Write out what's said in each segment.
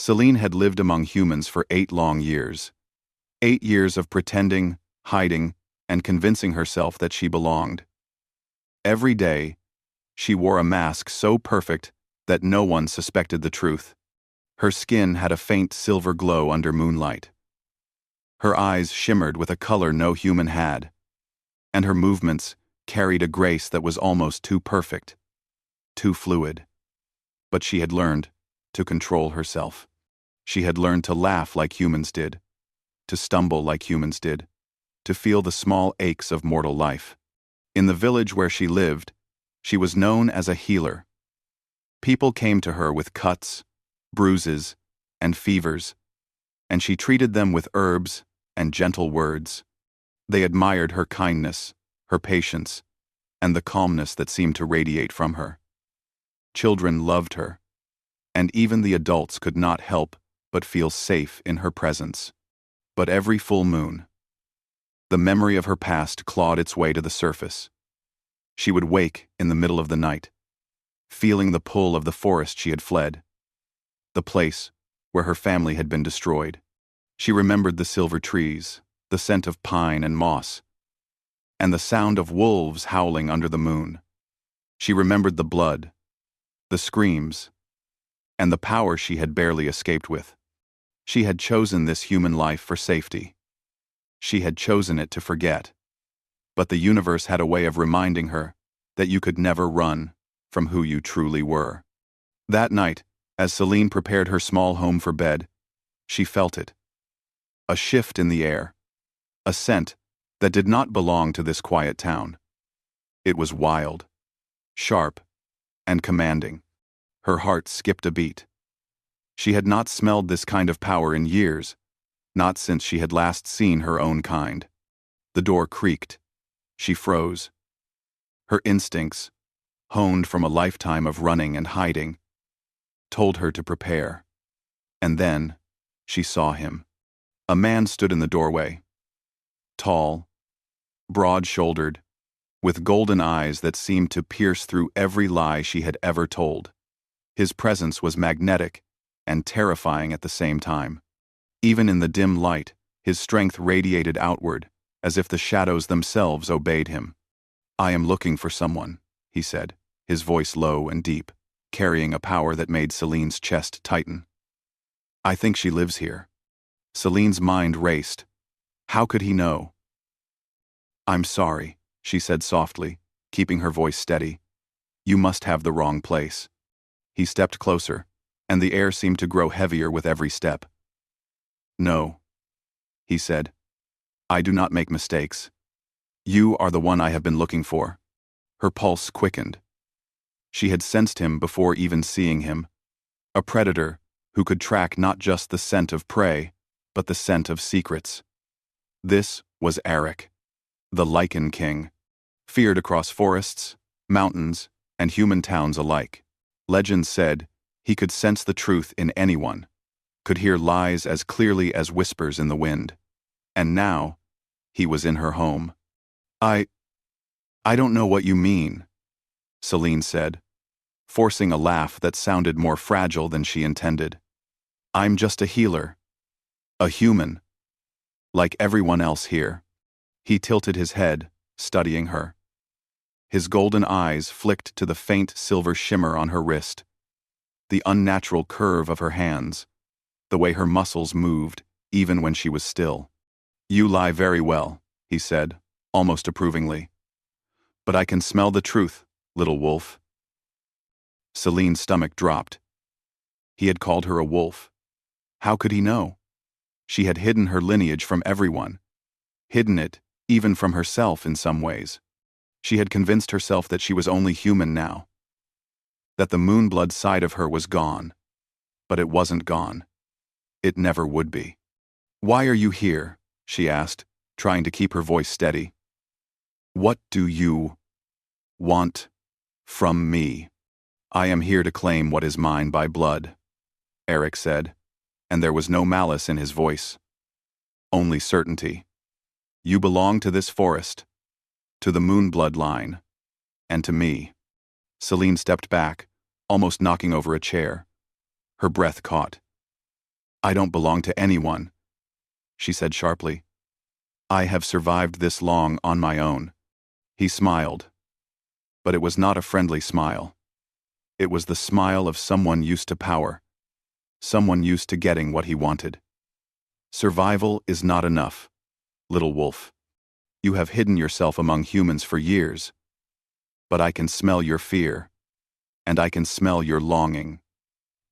Celine had lived among humans for 8 long years. 8 years of pretending, hiding, and convincing herself that she belonged. Every day, she wore a mask so perfect that no one suspected the truth. Her skin had a faint silver glow under moonlight. Her eyes shimmered with a color no human had, and her movements carried a grace that was almost too perfect, too fluid. But she had learned to control herself. She had learned to laugh like humans did, to stumble like humans did, to feel the small aches of mortal life. In the village where she lived, she was known as a healer. People came to her with cuts, bruises, and fevers, and she treated them with herbs and gentle words. They admired her kindness, her patience, and the calmness that seemed to radiate from her. Children loved her, and even the adults could not help but feel safe in her presence. But every full moon, the memory of her past clawed its way to the surface. She would wake in the middle of the night, feeling the pull of the forest she had fled, the place where her family had been destroyed. She remembered the silver trees, the scent of pine and moss, and the sound of wolves howling under the moon. She remembered the blood, the screams, and the power she had barely escaped with. She had chosen this human life for safety. She had chosen it to forget. But the universe had a way of reminding her that you could never run from who you truly were. That night, as Celine prepared her small home for bed, she felt it. A shift in the air. A scent that did not belong to this quiet town. It was wild, sharp, and commanding. Her heart skipped a beat. She had not smelled this kind of power in years, not since she had last seen her own kind. The door creaked. She froze. Her instincts, honed from a lifetime of running and hiding, told her to prepare. And then, she saw him. A man stood in the doorway. Tall, broad-shouldered, with golden eyes that seemed to pierce through every lie she had ever told. His presence was magnetic and terrifying at the same time. Even in the dim light, his strength radiated outward, as if the shadows themselves obeyed him. "I am looking for someone," he said, his voice low and deep, carrying a power that made Celine's chest tighten. "I think she lives here." Celine's mind raced. How could he know? "I'm sorry," she said softly, keeping her voice steady. "You must have the wrong place." He stepped closer, and the air seemed to grow heavier with every step. "No," he said. "I do not make mistakes. You are the one I have been looking for." Her pulse quickened. She had sensed him before even seeing him. A predator who could track not just the scent of prey, but the scent of secrets. This was Eric, the Lycan king, feared across forests, mountains, and human towns alike. Legend said he could sense the truth in anyone, could hear lies as clearly as whispers in the wind. And now, he was in her home. I don't know what you mean," Celine said, forcing a laugh that sounded more fragile than she intended. "I'm just a healer. A human. Like everyone else here." He tilted his head, studying her. His golden eyes flicked to the faint silver shimmer on her wrist, the unnatural curve of her hands, the way her muscles moved, even when she was still. "You lie very well," he said, almost approvingly. "But I can smell the truth, little wolf." Celine's stomach dropped. He had called her a wolf. How could he know? She had hidden her lineage from everyone, hidden it even from herself in some ways. She had convinced herself that she was only human now, that the moonblood side of her was gone. But it wasn't gone. It never would be. "Why are you here?" she asked, trying to keep her voice steady. "What do you want from me?" "I am here to claim what is mine by blood," Eric said, and there was no malice in his voice. Only certainty. "You belong to this forest, to the moonblood line, and to me." Celine stepped back, almost knocking over a chair. Her breath caught. I don't belong to anyone, she said sharply. I have survived this long on my own. He smiled. But it was not a friendly smile. It was the smile of someone used to power. Someone used to getting what he wanted. Survival is not enough, little wolf. You have hidden yourself among humans for years. But I can smell your fear. And I can smell your longing.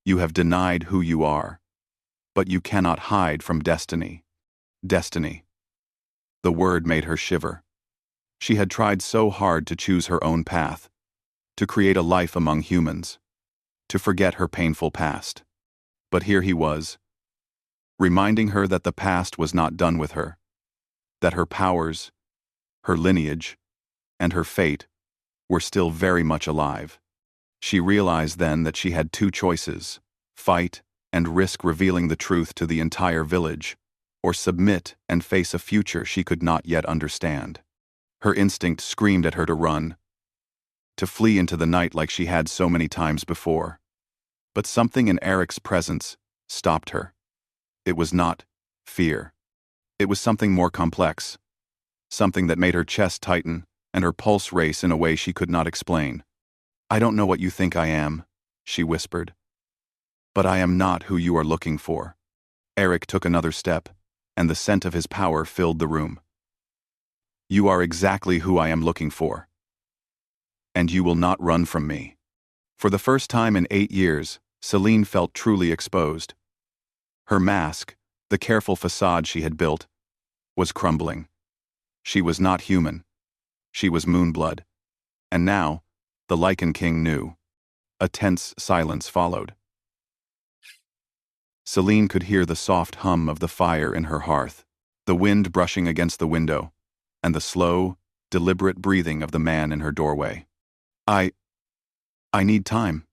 You have denied who you are. But you cannot hide from destiny. Destiny. The word made her shiver. She had tried so hard to choose her own path, to create a life among humans, to forget her painful past. But here he was, reminding her that the past was not done with her, that her powers, her lineage, and her fate were still very much alive. She realized then that she had two choices: fight and risk revealing the truth to the entire village, or submit and face a future she could not yet understand. Her instinct screamed at her to run, to flee into the night like she had so many times before. But something in Eric's presence stopped her. It was not fear. It was something more complex, something that made her chest tighten and her pulse race in a way she could not explain. I don't know what you think I am, she whispered. But I am not who you are looking for. Eric took another step, and the scent of his power filled the room. You are exactly who I am looking for. And you will not run from me. For the first time in 8 years, Celine felt truly exposed. Her mask, the careful facade she had built, was crumbling. She was not human. She was Moonblood. And now, the Lycan King knew. A tense silence followed. Celine could hear the soft hum of the fire in her hearth, the wind brushing against the window, and the slow, deliberate breathing of the man in her doorway. I need time,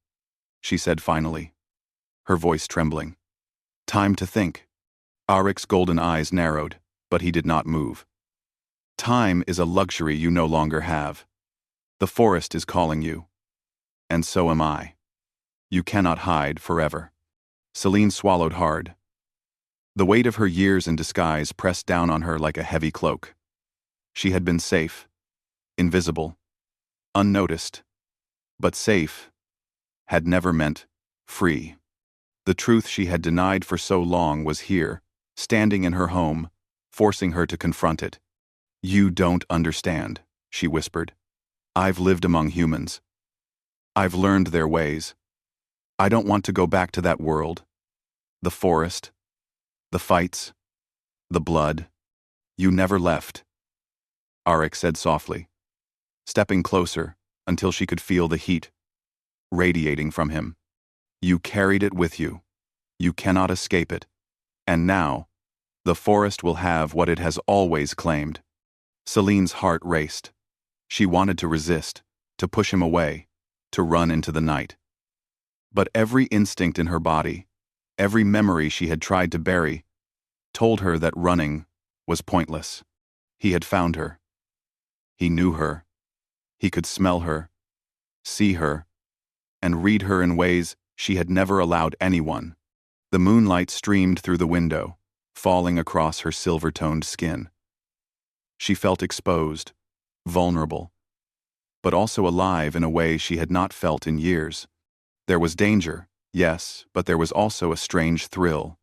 she said finally, her voice trembling. Time to think. Arik's golden eyes narrowed, but he did not move. Time is a luxury you no longer have. The forest is calling you. And so am I. You cannot hide forever. Celine swallowed hard. The weight of her years in disguise pressed down on her like a heavy cloak. She had been safe, invisible, unnoticed, but safe had never meant free. The truth she had denied for so long was here, standing in her home, forcing her to confront it. You don't understand, she whispered. I've lived among humans. I've learned their ways. I don't want to go back to that world. The forest, the fights, the blood. You never left. Arik said softly, stepping closer until she could feel the heat radiating from him. You carried it with you. You cannot escape it. And now, the forest will have what it has always claimed. Celine's heart raced. She wanted to resist, to push him away, to run into the night. But every instinct in her body, every memory she had tried to bury, told her that running was pointless. He had found her. He knew her. He could smell her, see her, and read her in ways she had never allowed anyone. The moonlight streamed through the window, falling across her silver-toned skin. She felt exposed, vulnerable, but also alive in a way she had not felt in years. There was danger, yes, but there was also a strange thrill.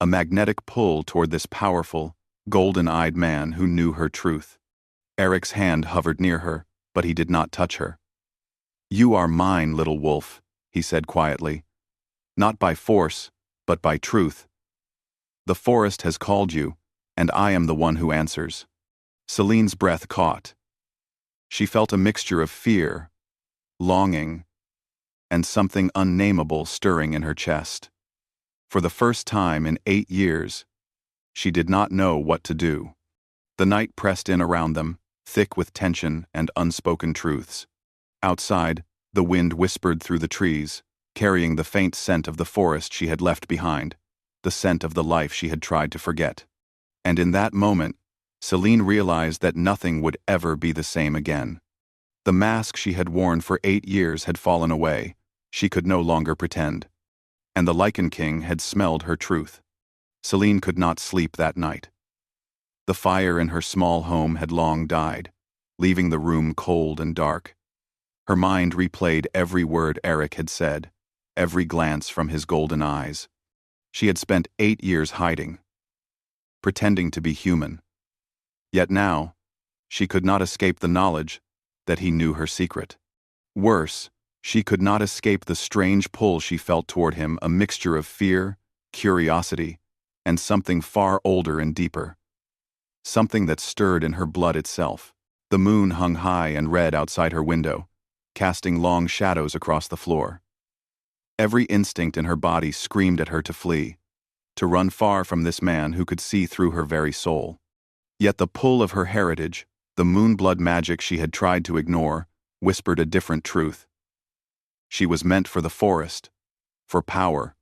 A magnetic pull toward this powerful, golden-eyed man who knew her truth. Eric's hand hovered near her, but he did not touch her. You are mine, little wolf, he said quietly. Not by force, but by truth. The forest has called you, and I am the one who answers. Celine's breath caught. She felt a mixture of fear, longing, and something unnameable stirring in her chest. For the first time in 8 years, she did not know what to do. The night pressed in around them, thick with tension and unspoken truths. Outside, the wind whispered through the trees, carrying the faint scent of the forest she had left behind, the scent of the life she had tried to forget. And in that moment, Celine realized that nothing would ever be the same again. The mask she had worn for 8 years had fallen away. She could no longer pretend. and the Lycan King had smelled her truth. Celine could not sleep that night. The fire in her small home had long died, leaving the room cold and dark. Her mind replayed every word Eric had said, every glance from his golden eyes. She had spent 8 years hiding, pretending to be human. Yet now, she could not escape the knowledge that he knew her secret. Worse, she could not escape the strange pull she felt toward him, a mixture of fear, curiosity, and something far older and deeper. Something that stirred in her blood itself. The moon hung high and red outside her window, casting long shadows across the floor. Every instinct in her body screamed at her to flee, to run far from this man who could see through her very soul. Yet the pull of her heritage, the moonblood magic she had tried to ignore, whispered a different truth. She was meant for the forest, for power,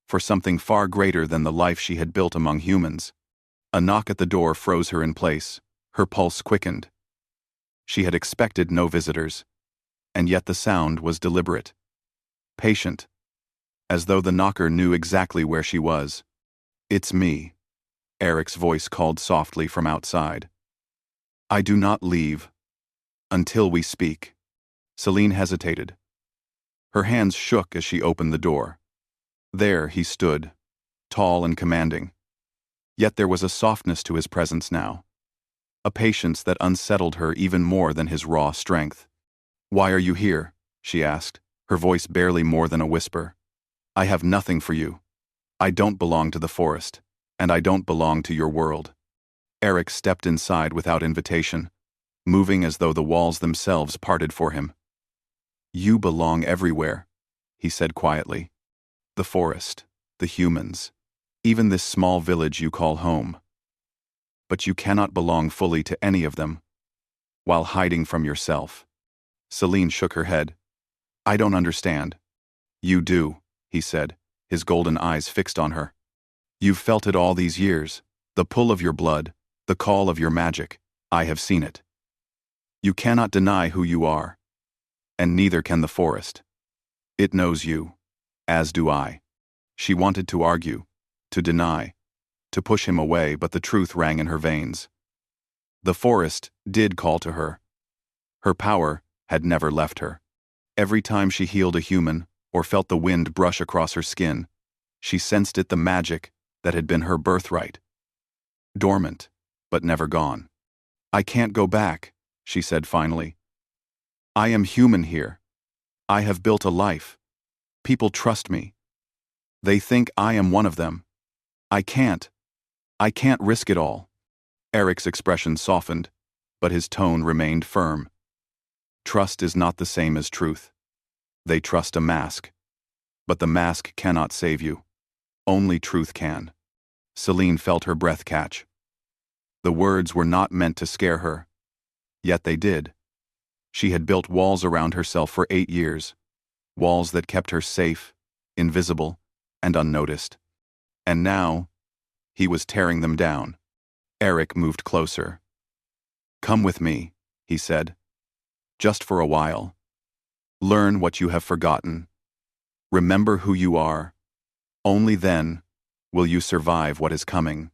for something far greater than the life she had built among humans. A knock at the door froze her in place, her pulse quickened. She had expected no visitors, and yet the sound was deliberate, patient, as though the knocker knew exactly where she was. "It's me," Eric's voice called softly from outside. "I do not leave until we speak." Celine hesitated. Her hands shook as she opened the door. There he stood, tall and commanding. Yet there was a softness to his presence now, a patience that unsettled her even more than his raw strength. "Why are you here?" she asked, her voice barely more than a whisper. "I have nothing for you. I don't belong to the forest, and I don't belong to your world." Eric stepped inside without invitation, moving as though the walls themselves parted for him. "You belong everywhere," he said quietly. "The forest, the humans, even this small village you call home. But you cannot belong fully to any of them, while hiding from yourself." Celine shook her head. "I don't understand." "You do," he said, his golden eyes fixed on her. "You've felt it all these years, the pull of your blood, the call of your magic. I have seen it. You cannot deny who you are, and neither can the forest. It knows you, as do I." She wanted to argue, to deny, to push him away, but the truth rang in her veins. The forest did call to her. Her power had never left her. Every time she healed a human, or felt the wind brush across her skin, she sensed it, the magic that had been her birthright. Dormant, but never gone. "I can't go back," she said finally. "I am human here. I have built a life. People trust me. They think I am one of them. I can't risk it all." Eric's expression softened, but his tone remained firm. "Trust is not the same as truth. They trust a mask. But the mask cannot save you. Only truth can." Celine felt her breath catch. The words were not meant to scare her. Yet they did. She had built walls around herself for 8 years, walls that kept her safe, invisible, and unnoticed. And now, he was tearing them down. Eric moved closer. "Come with me," he said. "Just for a while. Learn what you have forgotten. Remember who you are. Only then will you survive what is coming."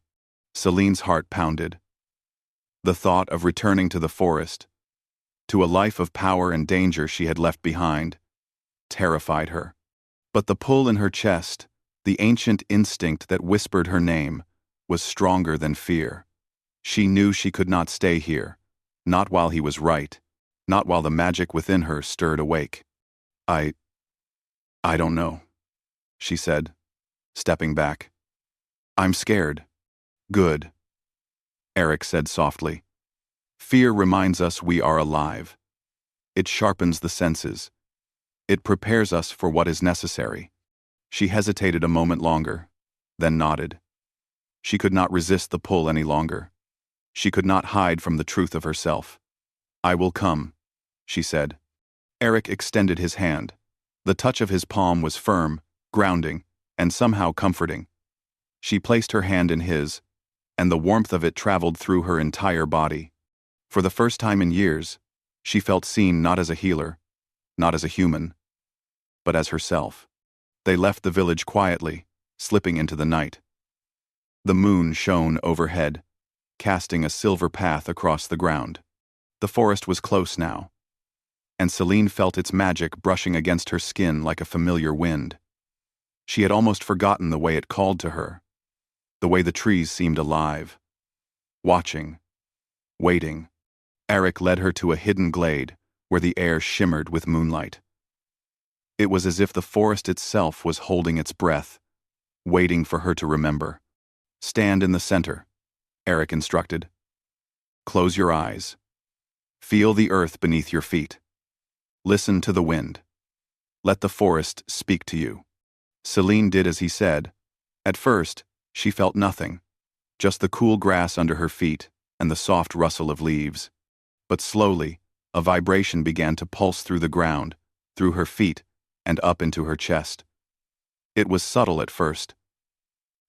Celine's heart pounded. The thought of returning to the forest, to a life of power and danger she had left behind, terrified her. But the pull in her chest, the ancient instinct that whispered her name, was stronger than fear. She knew she could not stay here, not while he was right, not while the magic within her stirred awake. I don't know," she said, stepping back. "I'm scared." "Good," Eric said softly. "Fear reminds us we are alive. It sharpens the senses. It prepares us for what is necessary." She hesitated a moment longer, then nodded. She could not resist the pull any longer. She could not hide from the truth of herself. "I will come," she said. Eric extended his hand. The touch of his palm was firm, grounding, and somehow comforting. She placed her hand in his, and the warmth of it traveled through her entire body. For the first time in years, she felt seen not as a healer, not as a human, but as herself. They left the village quietly, slipping into the night. The moon shone overhead, casting a silver path across the ground. The forest was close now, and Celine felt its magic brushing against her skin like a familiar wind. She had almost forgotten the way it called to her, the way the trees seemed alive, watching, waiting. Eric led her to a hidden glade where the air shimmered with moonlight. It was as if the forest itself was holding its breath, waiting for her to remember. "Stand in the center," Eric instructed. "Close your eyes. Feel the earth beneath your feet. Listen to the wind. Let the forest speak to you." Celine did as he said. At first, she felt nothing, just the cool grass under her feet and the soft rustle of leaves. But slowly, a vibration began to pulse through the ground, through her feet, and up into her chest. It was subtle at first,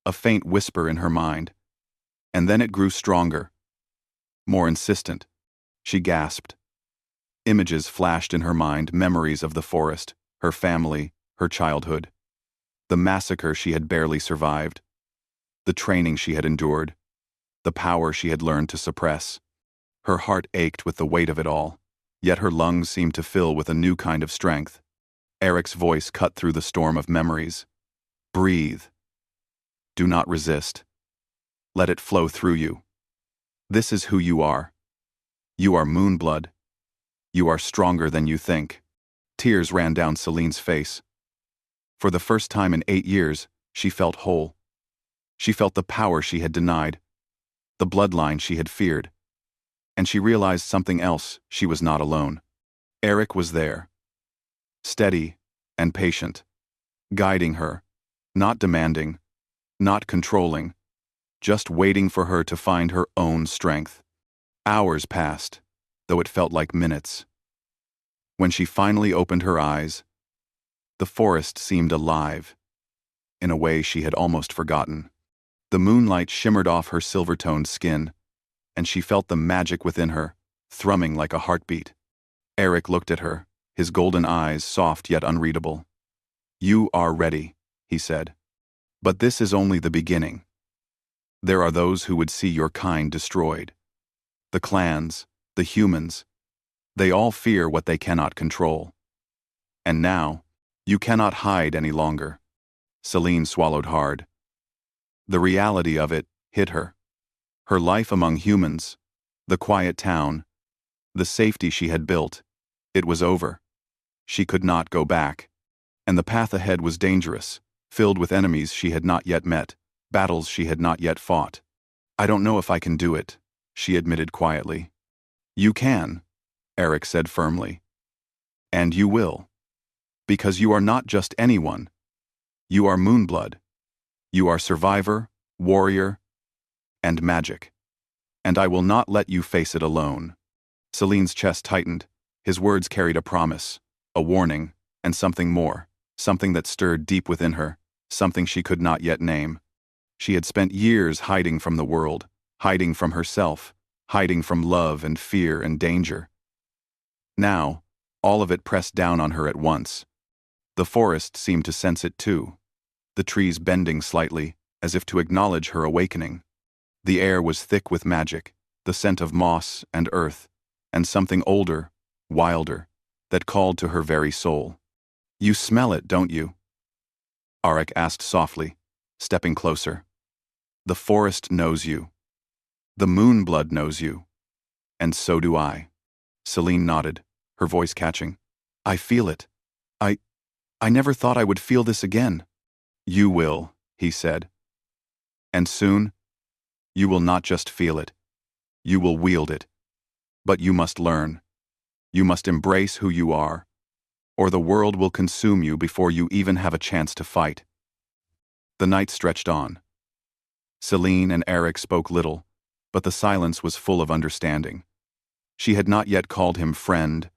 a faint whisper in her mind, and then it grew stronger, more insistent. She gasped. Images flashed in her mind, memories of the forest, her family, her childhood. The massacre she had barely survived, the training she had endured, the power she had learned to suppress. Her heart ached with the weight of it all, yet her lungs seemed to fill with a new kind of strength. Eric's voice cut through the storm of memories. "Breathe. Do not resist. Let it flow through you. This is who you are. You are Moonblood. You are stronger than you think." Tears ran down Celine's face. For the first time in 8 years, she felt whole. She felt the power she had denied, the bloodline she had feared. And she realized something else: she was not alone. Eric was there, steady and patient, guiding her, not demanding, not controlling, just waiting for her to find her own strength. Hours passed, though it felt like minutes. When she finally opened her eyes, the forest seemed alive, in a way she had almost forgotten. The moonlight shimmered off her silver-toned skin, and she felt the magic within her, thrumming like a heartbeat. Eric looked at her, his golden eyes soft yet unreadable. "You are ready," he said. "But this is only the beginning. There are those who would see your kind destroyed. The clans, the humans, they all fear what they cannot control. And now, you cannot hide any longer." Celine swallowed hard. The reality of it hit her. Her life among humans, the quiet town, the safety she had built, it was over. She could not go back. And the path ahead was dangerous, filled with enemies she had not yet met, battles she had not yet fought. "I don't know if I can do it," she admitted quietly. "You can," Eric said firmly. "And you will. Because you are not just anyone. You are Moonblood. You are survivor, warrior, and magic. And I will not let you face it alone." Celine's chest tightened. His words carried a promise, a warning, and something more, something that stirred deep within her, something she could not yet name. She had spent years hiding from the world, hiding from herself, hiding from love and fear and danger. Now, all of it pressed down on her at once. The forest seemed to sense it too, the trees bending slightly, as if to acknowledge her awakening. The air was thick with magic, the scent of moss and earth, and something older, wilder, that called to her very soul. "You smell it, don't you?" Arik asked softly, stepping closer. "The forest knows you. The Moonblood knows you. And so do I." Celine nodded, her voice catching. "I feel it. I never thought I would feel this again." "You will," he said. "And soon, you will not just feel it. You will wield it. But you must learn. You must embrace who you are, or the world will consume you before you even have a chance to fight." The night stretched on. Celine and Eric spoke little, but the silence was full of understanding. She had not yet called him friend,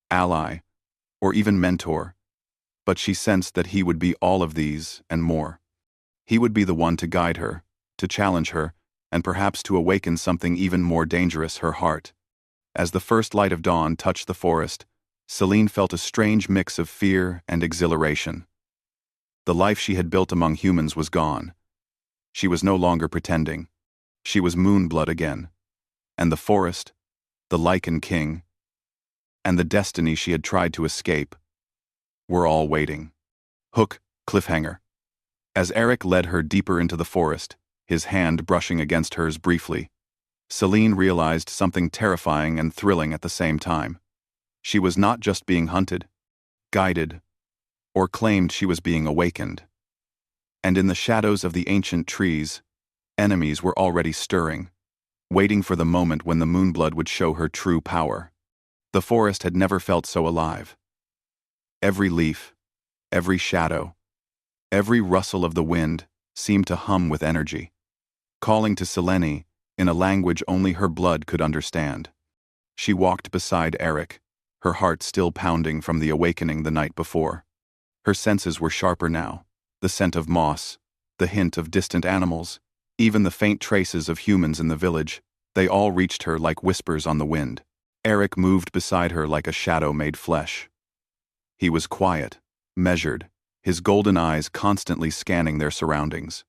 ally, or even mentor, but she sensed that he would be all of these and more. He would be the one to guide her, to challenge her, and perhaps to awaken something even more dangerous, her heart. As the first light of dawn touched the forest, Celine felt a strange mix of fear and exhilaration. The life she had built among humans was gone. She was no longer pretending. She was Moonblood again. And the forest, the Lycan king, and the destiny she had tried to escape were all waiting. Hook, cliffhanger. As Eric led her deeper into the forest, his hand brushing against hers briefly, Celine realized something terrifying and thrilling at the same time. She was not just being hunted, guided, or claimed she was being awakened. And in the shadows of the ancient trees, enemies were already stirring, waiting for the moment when the Moonblood would show her true power. The forest had never felt so alive. Every leaf, every shadow, every rustle of the wind seemed to hum with energy, calling to Selene in a language only her blood could understand. She walked beside Eric, her heart still pounding from the awakening the night before. Her senses were sharper now, the scent of moss, the hint of distant animals, even the faint traces of humans in the village, they all reached her like whispers on the wind. Eric moved beside her like a shadow made flesh. He was quiet, measured, his golden eyes constantly scanning their surroundings.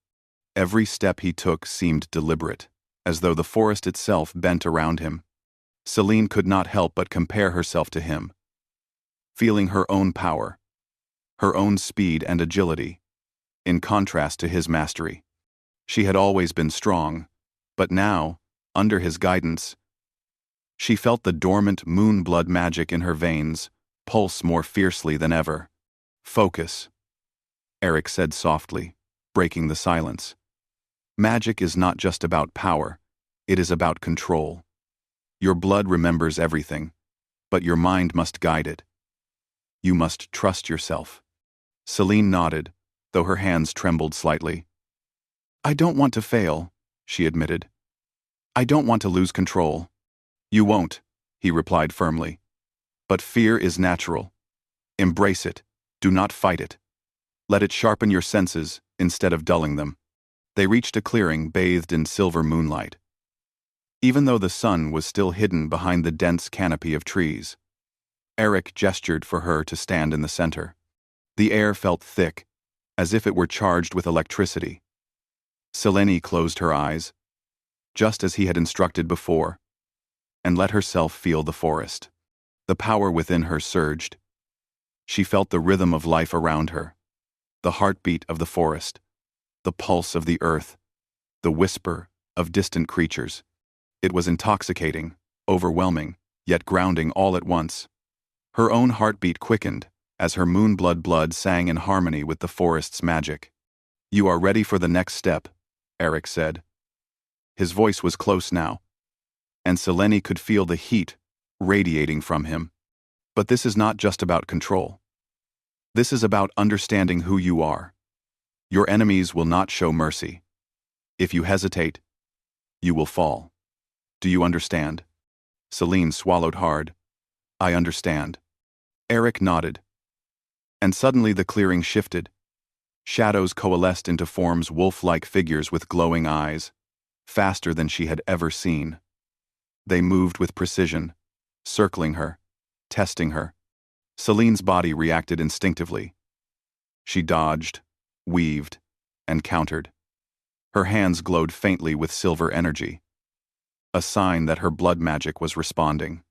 Every step he took seemed deliberate, as though the forest itself bent around him. Celine could not help but compare herself to him, feeling her own power, her own speed and agility, in contrast to his mastery. She had always been strong, but now, under his guidance, she felt the dormant Moonblood magic in her veins pulse more fiercely than ever. Focus, Eric said softly, breaking the silence. Magic is not just about power, it is about control. Your blood remembers everything, but your mind must guide it. You must trust yourself. Celine nodded, though her hands trembled slightly. I don't want to fail, she admitted. I don't want to lose control. You won't, he replied firmly. But fear is natural. Embrace it, do not fight it. Let it sharpen your senses instead of dulling them. They reached a clearing bathed in silver moonlight. Even though the sun was still hidden behind the dense canopy of trees, Eric gestured for her to stand in the center. The air felt thick, as if it were charged with electricity. Selene closed her eyes, just as he had instructed before, and let herself feel the forest. The power within her surged. She felt the rhythm of life around her, the heartbeat of the forest, the pulse of the earth, the whisper of distant creatures. It was intoxicating, overwhelming, yet grounding all at once. Her own heartbeat quickened as her Moonblood blood sang in harmony with the forest's magic. You are ready for the next step, Eric said. His voice was close now, and Selene could feel the heat radiating from him. But this is not just about control. This is about understanding who you are. Your enemies will not show mercy. If you hesitate, you will fall. Do you understand? Celine swallowed hard. I understand. Eric nodded. And suddenly the clearing shifted. Shadows coalesced into forms wolf-like figures with glowing eyes, faster than she had ever seen. They moved with precision, circling her, testing her. Celine's body reacted instinctively. She dodged, weaved, and countered. Her hands glowed faintly with silver energy, a sign that her blood magic was responding.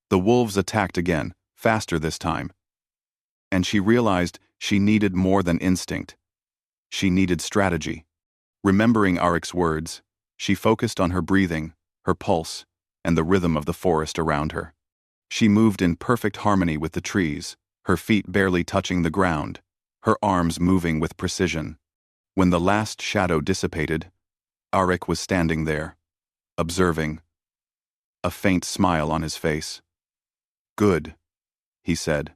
The wolves attacked again, faster this time. And she realized she needed more than instinct. She needed strategy. Remembering Arik's words, she focused on her breathing, her pulse, and the rhythm of the forest around her. She moved in perfect harmony with the trees, her feet barely touching the ground, her arms moving with precision. When the last shadow dissipated, Arik was standing there, observing, a faint smile on his face. Good, he said.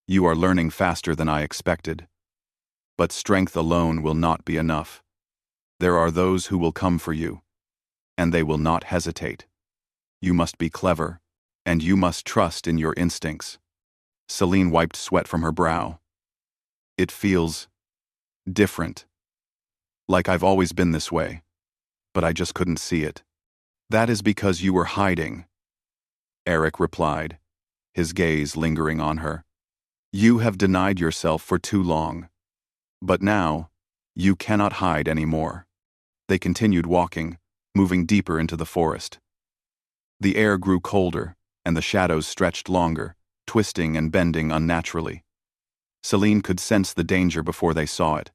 You are learning faster than I expected. But strength alone will not be enough. There are those who will come for you, and they will not hesitate. You must be clever, and you must trust in your instincts. Celine wiped sweat from her brow. It feels different. Like I've always been this way, but I just couldn't see it. That is because you were hiding, Eric replied, his gaze lingering on her. You have denied yourself for too long. But now, you cannot hide anymore. They continued walking, moving deeper into the forest. The air grew colder, and the shadows stretched longer, twisting and bending unnaturally. Celine could sense the danger before they saw it.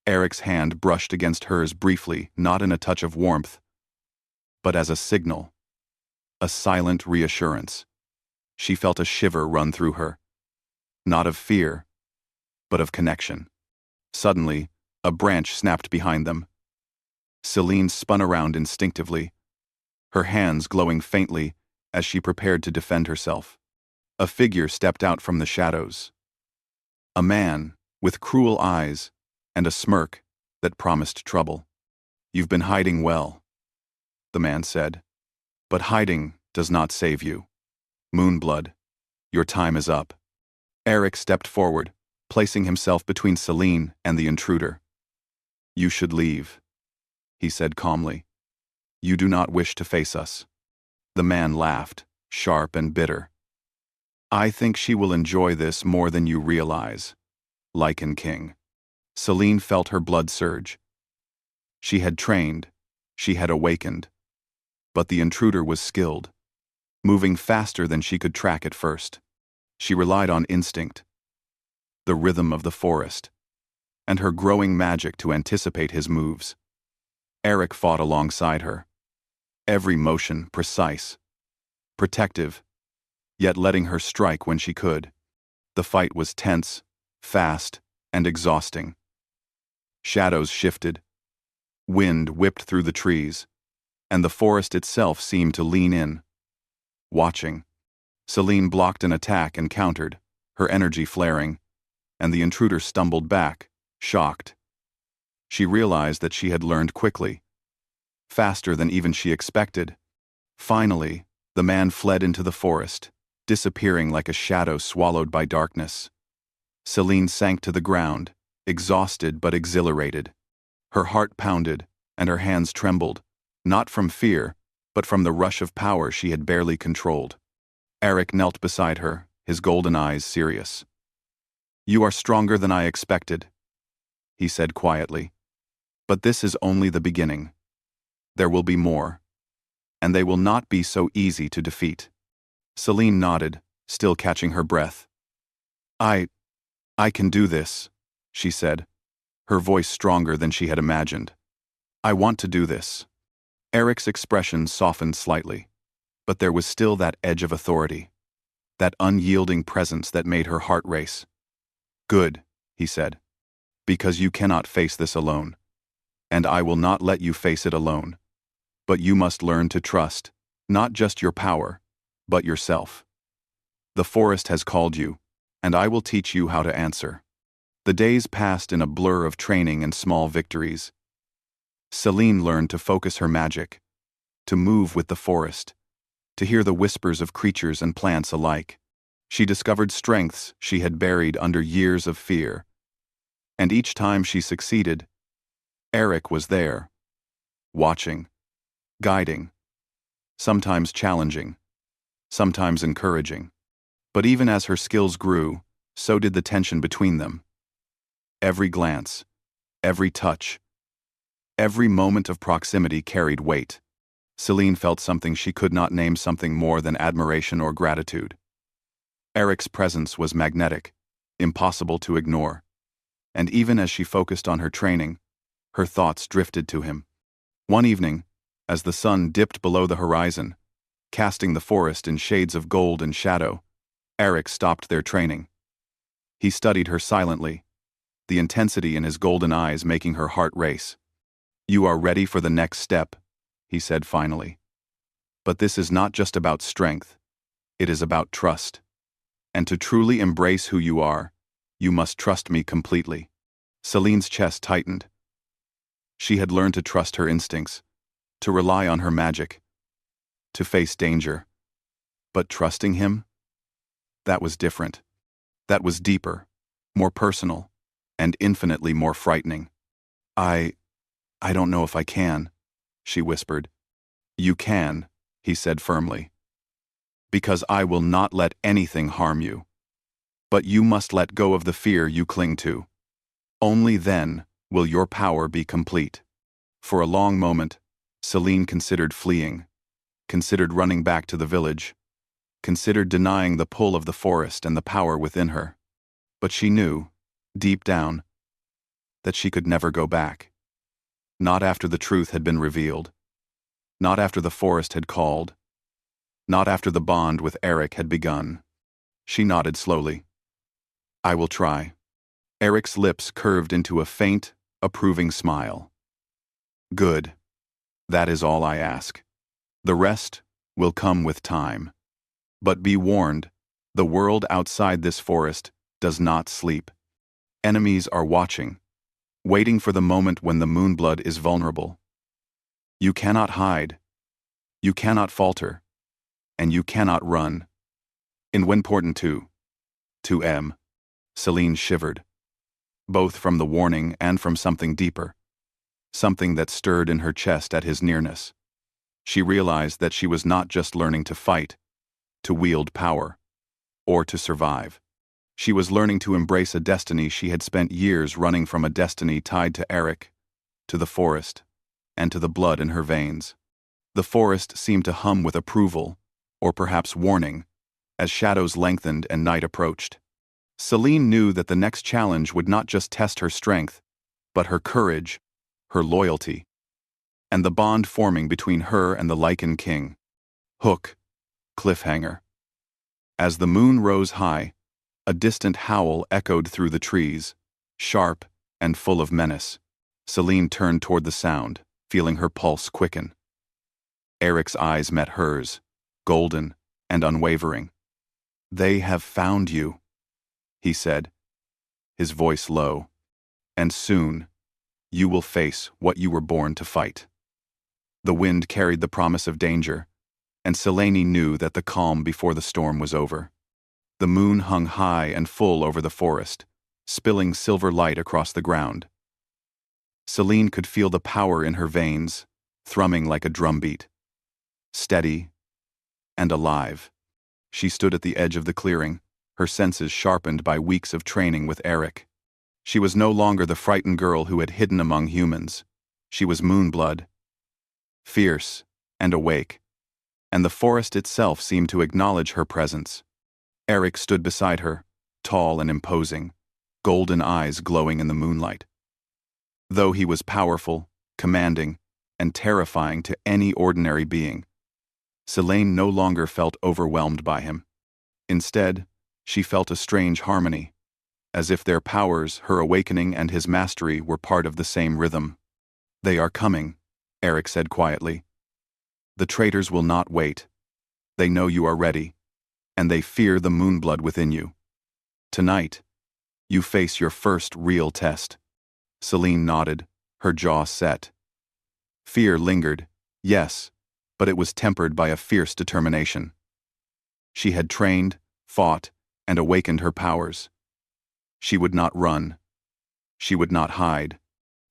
Eric's hand brushed against hers briefly, not in a touch of warmth, but as a signal. A silent reassurance. She felt a shiver run through her. Not of fear, but of connection. Suddenly, a branch snapped behind them. Celine spun around instinctively, her hands glowing faintly as she prepared to defend herself. A figure stepped out from the shadows. A man, with cruel eyes and a smirk that promised trouble. "You've been hiding well," the man said. "But hiding does not save you. Moonblood, your time is up." Eric stepped forward, placing himself between Celine and the intruder. "You should leave," he said calmly. "You do not wish to face us." The man laughed, sharp and bitter. "I think she will enjoy this more than you realize, Lycan King." Celine felt her blood surge. She had trained, she had awakened, but the intruder was skilled, moving faster than she could track at first. She relied on instinct, the rhythm of the forest, and her growing magic to anticipate his moves. Eric fought alongside her, every motion precise, protective, yet letting her strike when she could. The fight was tense, fast, and exhausting. Shadows shifted, wind whipped through the trees, and the forest itself seemed to lean in, watching. Celine blocked an attack and countered, her energy flaring, and the intruder stumbled back, shocked. She realized that she had learned quickly, faster than even she expected. Finally, the man fled into the forest, disappearing like a shadow swallowed by darkness. Celine sank to the ground, exhausted but exhilarated. Her heart pounded, and her hands trembled, not from fear, but from the rush of power she had barely controlled. Eric knelt beside her, his golden eyes serious. "You are stronger than I expected," he said quietly. "But this is only the beginning. There will be more, and they will not be so easy to defeat." Celine nodded, still catching her breath. I can do this," she said, her voice stronger than she had imagined. "I want to do this." Eric's expression softened slightly, but there was still that edge of authority, that unyielding presence that made her heart race. "Good," he said, "because you cannot face this alone, and I will not let you face it alone. But you must learn to trust, not just your power, but yourself. The forest has called you, and I will teach you how to answer." The days passed in a blur of training and small victories. Celine learned to focus her magic, to move with the forest, to hear the whispers of creatures and plants alike. She discovered strengths she had buried under years of fear. And each time she succeeded, Eric was there, watching, guiding, sometimes challenging, sometimes encouraging. But even as her skills grew, so did the tension between them. Every glance, every touch, every moment of proximity carried weight. Celine felt something she could not name, something more than admiration or gratitude. Eric's presence was magnetic, impossible to ignore. And even as she focused on her training, her thoughts drifted to him. One evening, as the sun dipped below the horizon, casting the forest in shades of gold and shadow, Eric stopped their training. He studied her silently, the intensity in his golden eyes making her heart race. "You are ready for the next step," he said finally. "But this is not just about strength. It is about trust. And to truly embrace who you are, you must trust me completely." Celine's chest tightened. She had learned to trust her instincts, to rely on her magic, to face danger. But trusting him? That was different. That was deeper, more personal, and infinitely more frightening. I don't know if I can," she whispered. "You can," he said firmly. "Because I will not let anything harm you. But you must let go of the fear you cling to." Only then will your power be complete. For a long moment, Celine considered fleeing, considered running back to the village, considered denying the pull of the forest and the power within her. But she knew, deep down, that she could never go back. Not after the truth had been revealed. Not after the forest had called. Not after the bond with Eric had begun. She nodded slowly. I will try. Eric's lips curved into a faint, approving smile. Good. That is all I ask. The rest will come with time. But be warned, the world outside this forest does not sleep. Enemies are watching, waiting for the moment when the moonblood is vulnerable. You cannot hide. You cannot falter. And you cannot run. In Important to M. Celine shivered, both from the warning and from something deeper, something that stirred in her chest at his nearness. She realized that she was not just learning to fight, to wield power, or to survive. She was learning to embrace a destiny she had spent years running from, a destiny tied to Eric, to the forest, and to the blood in her veins. The forest seemed to hum with approval, or perhaps warning, as shadows lengthened and night approached. Celine knew that the next challenge would not just test her strength, but her courage, her loyalty, and the bond forming between her and the Lycan king. Hook, cliffhanger. As the moon rose high, a distant howl echoed through the trees, sharp and full of menace. Celine turned toward the sound, feeling her pulse quicken. Eric's eyes met hers, golden and unwavering. They have found you, he said, his voice low. And soon, you will face what you were born to fight. The wind carried the promise of danger, and Celine knew that the calm before the storm was over. The moon hung high and full over the forest, spilling silver light across the ground. Celine could feel the power in her veins, thrumming like a drumbeat. Steady and alive. She stood at the edge of the clearing, her senses sharpened by weeks of training with Eric. She was no longer the frightened girl who had hidden among humans. She was Moonblood, fierce and awake, and the forest itself seemed to acknowledge her presence. Eric stood beside her, tall and imposing, golden eyes glowing in the moonlight. Though he was powerful, commanding, and terrifying to any ordinary being, Celine no longer felt overwhelmed by him. Instead, she felt a strange harmony, as if their powers, her awakening and his mastery, were part of the same rhythm. They are coming, Eric said quietly. The traitors will not wait. They know you are ready, and they fear the moonblood within you. Tonight, you face your first real test. Celine nodded, her jaw set. Fear lingered, yes, but it was tempered by a fierce determination. She had trained, fought, and awakened her powers. She would not run. She would not hide.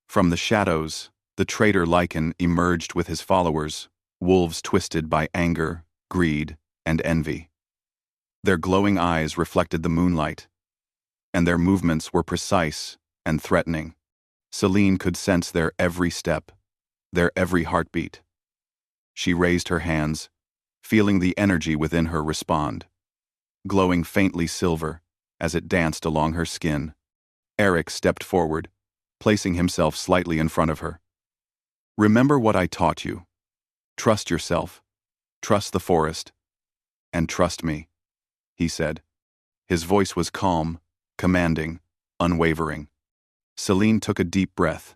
From the shadows, the traitor Lycan emerged with his followers, wolves twisted by anger, greed, and envy. Their glowing eyes reflected the moonlight, and their movements were precise and threatening. Celine could sense their every step, their every heartbeat. She raised her hands, feeling the energy within her respond, glowing faintly silver as it danced along her skin. Eric stepped forward, placing himself slightly in front of her. Remember what I taught you. Trust yourself, trust the forest, and trust me, he said. His voice was calm, commanding, unwavering. Celine took a deep breath.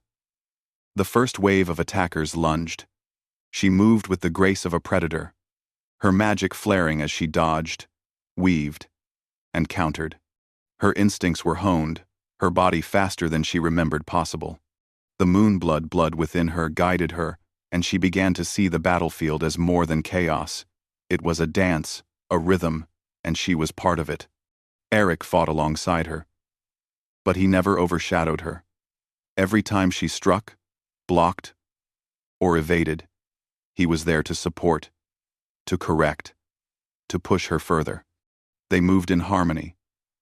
The first wave of attackers lunged. She moved with the grace of a predator, her magic flaring as she dodged, weaved, and countered. Her instincts were honed, her body faster than she remembered possible. The blood within her guided her, and she began to see the battlefield as more than chaos. It was a dance, a rhythm, and she was part of it. Eric fought alongside her, but he never overshadowed her. Every time she struck, blocked, or evaded, he was there to support, to correct, to push her further. They moved in harmony,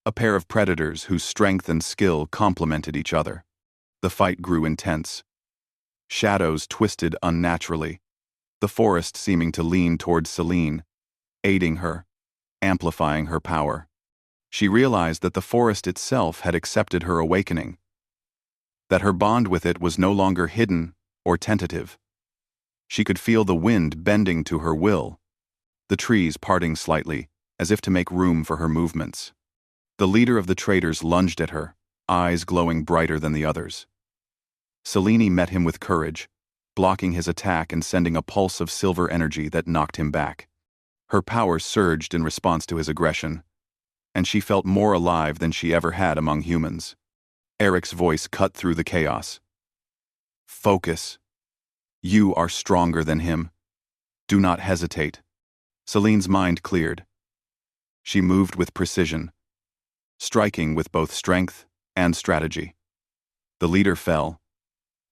a pair of predators whose strength and skill complemented each other. The fight grew intense. Shadows twisted unnaturally, the forest seeming to lean towards Celine, aiding her, amplifying her power. She realized that the forest itself had accepted her awakening, that her bond with it was no longer hidden or tentative. She could feel the wind bending to her will, the trees parting slightly, as if to make room for her movements. The leader of the traders lunged at her, eyes glowing brighter than the others. Celine met him with courage, blocking his attack and sending a pulse of silver energy that knocked him back. Her power surged in response to his aggression, and she felt more alive than she ever had among humans. Eric's voice cut through the chaos. Focus. You are stronger than him. Do not hesitate. Celine's mind cleared. She moved with precision, striking with both strength and strategy. The leader fell,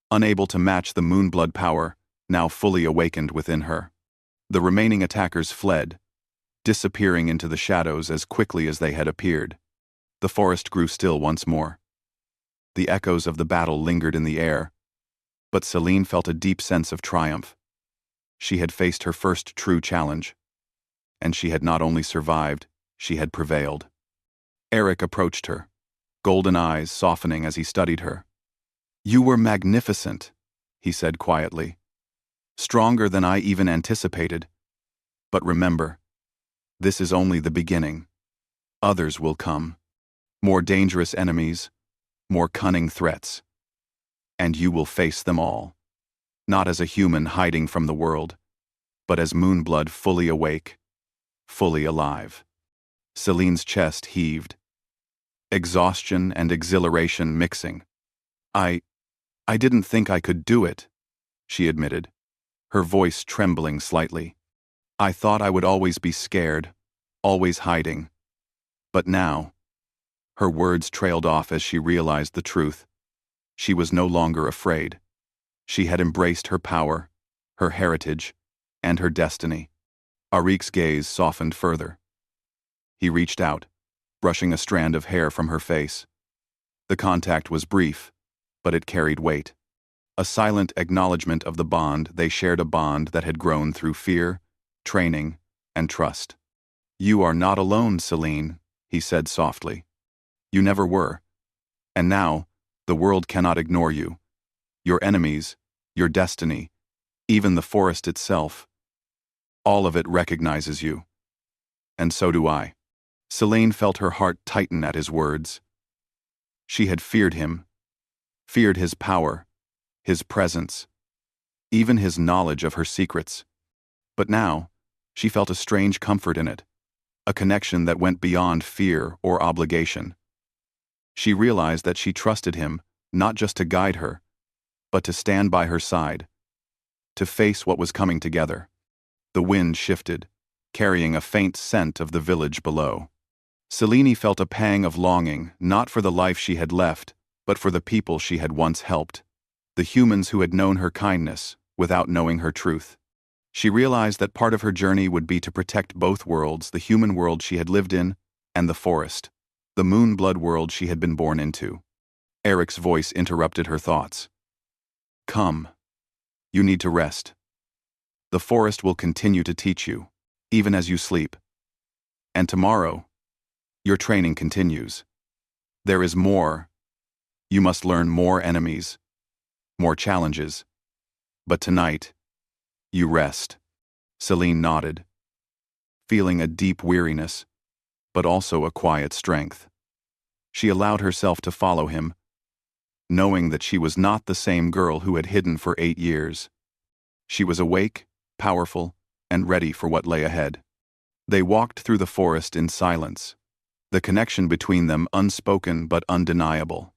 unable to match the moonblood power now fully awakened within her. The remaining attackers fled, disappearing into the shadows as quickly as they had appeared. The forest grew still once more. The echoes of the battle lingered in the air, but Celine felt a deep sense of triumph. She had faced her first true challenge, and she had not only survived, she had prevailed. Eric approached her, golden eyes softening as he studied her. You were magnificent, he said quietly. Stronger than I even anticipated. But remember, this is only the beginning. Others will come. More dangerous enemies, more cunning threats. And you will face them all. Not as a human hiding from the world, but as Moonblood fully awake, fully alive. Celine's chest heaved. Exhaustion and exhilaration mixing. I didn't think I could do it, she admitted, her voice trembling slightly. I thought I would always be scared, always hiding. But now, her words trailed off as she realized the truth. She was no longer afraid. She had embraced her power, her heritage, and her destiny. Arik's gaze softened further. He reached out, brushing a strand of hair from her face. The contact was brief, but it carried weight. A silent acknowledgement of the bond they shared, a bond that had grown through fear, training, and trust. You are not alone, Celine, he said softly. You never were. And now, the world cannot ignore you. Your enemies, your destiny, even the forest itself. All of it recognizes you. And so do I. Celine felt her heart tighten at his words. She had feared him, feared his power, his presence, even his knowledge of her secrets. But now, she felt a strange comfort in it, a connection that went beyond fear or obligation. She realized that she trusted him, not just to guide her, but to stand by her side, to face what was coming together. The wind shifted, carrying a faint scent of the village below. Celine felt a pang of longing, not for the life she had left, but for the people she had once helped, the humans who had known her kindness without knowing her truth. She realized that part of her journey would be to protect both worlds, the human world she had lived in and the forest, the Moonblood world she had been born into. Eric's voice interrupted her thoughts. Come. You need to rest. The forest will continue to teach you, even as you sleep. And tomorrow, your training continues. There is more. You must learn more enemies, more challenges. But tonight, you rest. Celine nodded, feeling a deep weariness, but also a quiet strength. She allowed herself to follow him, knowing that she was not the same girl who had hidden for 8 years. She was awake, powerful, and ready for what lay ahead. They walked through the forest in silence, the connection between them unspoken but undeniable.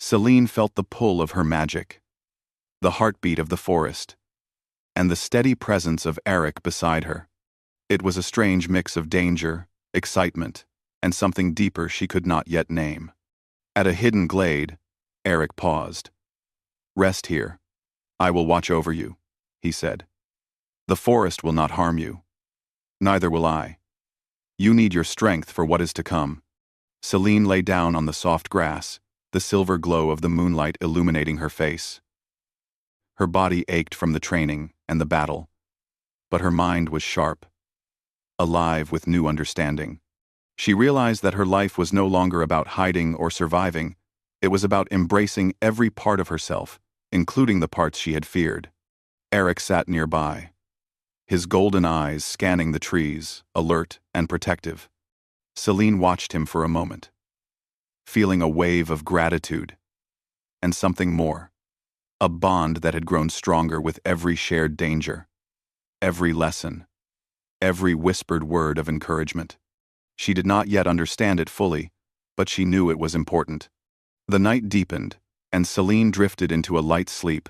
Celine felt the pull of her magic, the heartbeat of the forest, and the steady presence of Eric beside her. It was a strange mix of danger, excitement, and something deeper she could not yet name. At a hidden glade, Eric paused. Rest here. I will watch over you, he said. The forest will not harm you. Neither will I. You need your strength for what is to come. Celine lay down on the soft grass, the silver glow of the moonlight illuminating her face. Her body ached from the training and the battle, but her mind was sharp, alive with new understanding. She realized that her life was no longer about hiding or surviving. It was about embracing every part of herself, including the parts she had feared. Eric sat nearby, his golden eyes scanning the trees, alert and protective. Celine watched him for a moment, feeling a wave of gratitude and something more, a bond that had grown stronger with every shared danger, every lesson, every whispered word of encouragement. She did not yet understand it fully, but she knew it was important. The night deepened, and Celine drifted into a light sleep,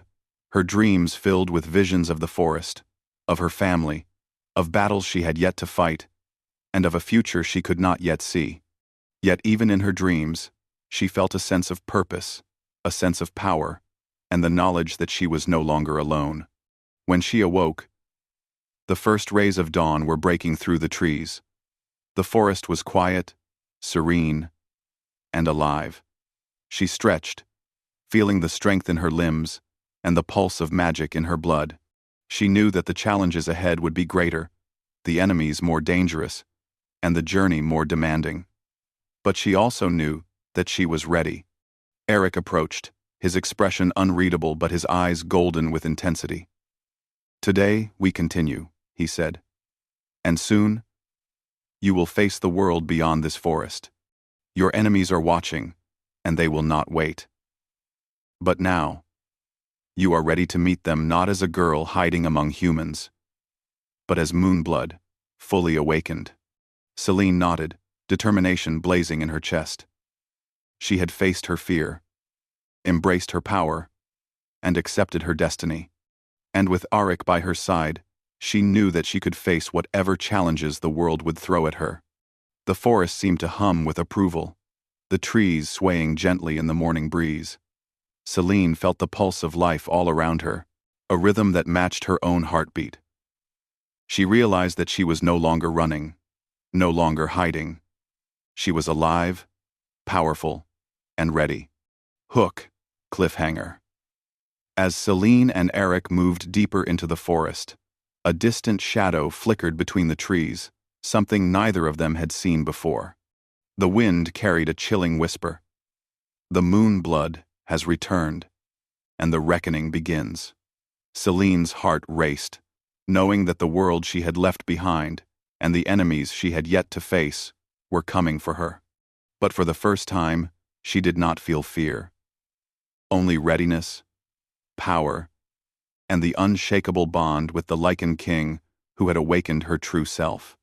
her dreams filled with visions of the forest, of her family, of battles she had yet to fight, and of a future she could not yet see. Yet even in her dreams, she felt a sense of purpose, a sense of power, and the knowledge that she was no longer alone. When she awoke, the first rays of dawn were breaking through the trees. The forest was quiet, serene, and alive. She stretched, feeling the strength in her limbs and the pulse of magic in her blood. She knew that the challenges ahead would be greater, the enemies more dangerous, and the journey more demanding. But she also knew that she was ready. Eric approached, his expression unreadable but his eyes golden with intensity. "Today we continue," he said. "And soon, you will face the world beyond this forest. Your enemies are watching, and they will not wait. But now, you are ready to meet them not as a girl hiding among humans, but as Moonblood, fully awakened." Celine nodded, determination blazing in her chest. She had faced her fear, embraced her power, and accepted her destiny. And with Arik by her side, she knew that she could face whatever challenges the world would throw at her. The forest seemed to hum with approval, the trees swaying gently in the morning breeze. Celine felt the pulse of life all around her, a rhythm that matched her own heartbeat. She realized that she was no longer running, no longer hiding. She was alive, powerful, and ready. Hook, cliffhanger. As Celine and Eric moved deeper into the forest, a distant shadow flickered between the trees, something neither of them had seen before. The wind carried a chilling whisper. The Moonblood has returned, and the reckoning begins. Celine's heart raced, knowing that the world she had left behind and the enemies she had yet to face were coming for her. But for the first time, she did not feel fear. Only readiness, power, and the unshakable bond with the Lycan king who had awakened her true self.